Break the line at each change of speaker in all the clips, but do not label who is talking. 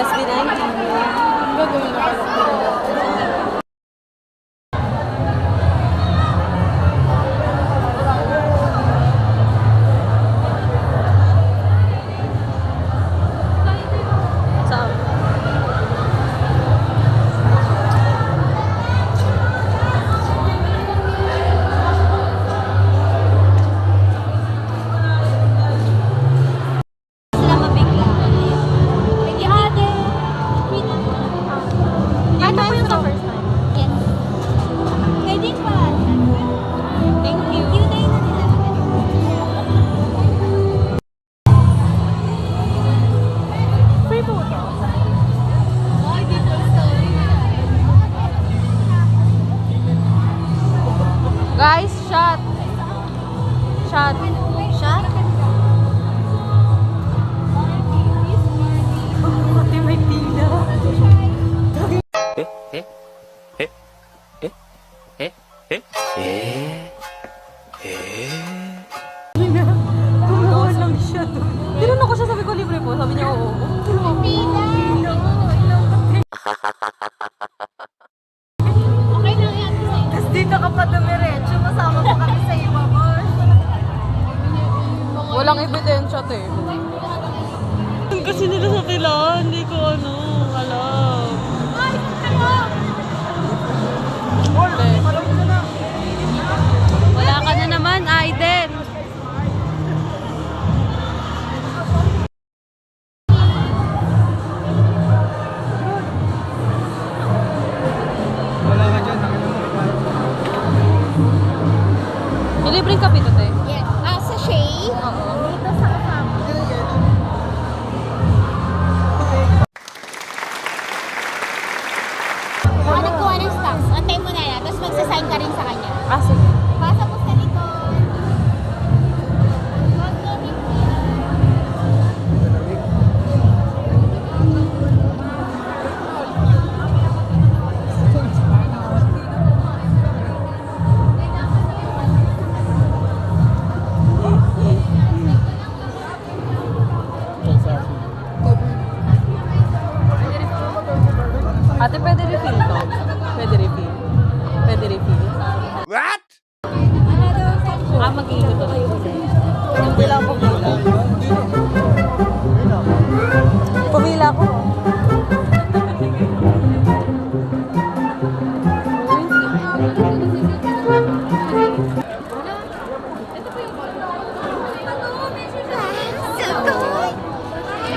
SB19. Gagawin na pala. Guys, shot. Shot. Shot? Pati may pila. Tumawa lang siya doon. Tinanong ko siya, sabi ko libre po. Sabi niya oo. Pila.
Okay lang yan.
Tapos dito ka pa dumiretso. Masama pa kami sa iba, boss. Walang ebidensya, te. Kasi nila sa pila, hindi ko alam.
Ay, ano?
Wala ka na naman, Aiden. Libreng kape to, te?
Yes. Sa Shay?
Oo.
Dito sa kasama. Ako nagkuha ng stocks. Antay mo na yan. Tapos magsasign ka rin sa kanya.
Ah, sige.
Basa po sa dito.
Ate, pwede refill to? Pwede refill. Pwede refill.
What?
Mag-iinit to. Pumila ko. Pumila ko.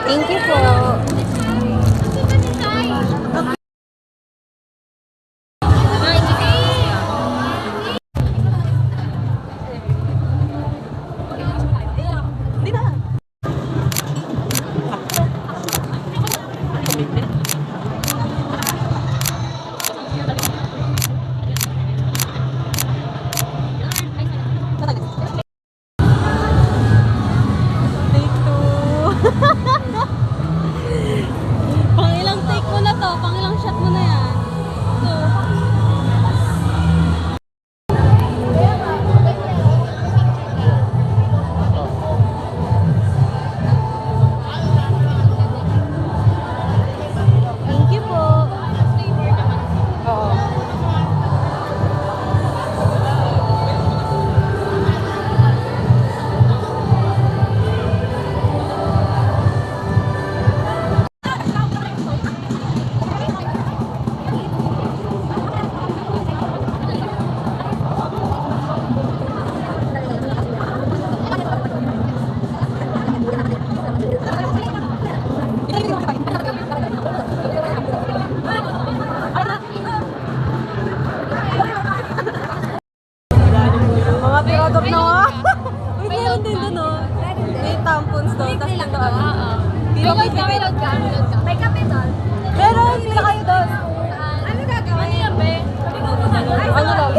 Thank you po. Pangilang take mo na to, pangilang shot mo na yan. Thank you po. Oo. Mga tirador na nga. Uy, meron din doon, no? May tampons doon. Tapos ito, ano?
May kape doon ka. May kape doon.
Meron, pila kayo doon.
Ano gagawin? Ano yan, be?
Ano daw?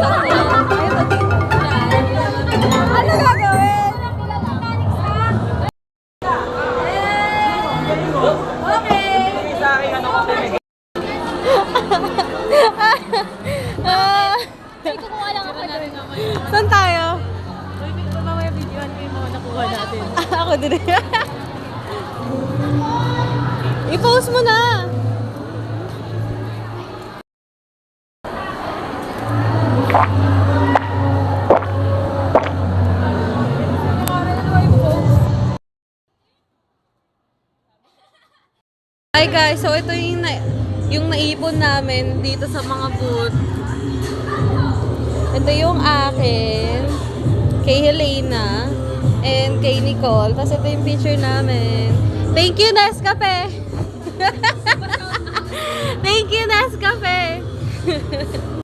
Ano gagawin?
May kukuha lang ako na rin naman.
Saan tayo?
Mamaya videoan ko yung mga nakuha natin.
Ako din. I-post mo na! Hi guys, so ito yung naipon namin dito sa mga booth. Ito yung akin, kay Helena, and kay Nicole. Tapos ito yung picture namin. Thank you, Nescafe! Thank you, Nescafe!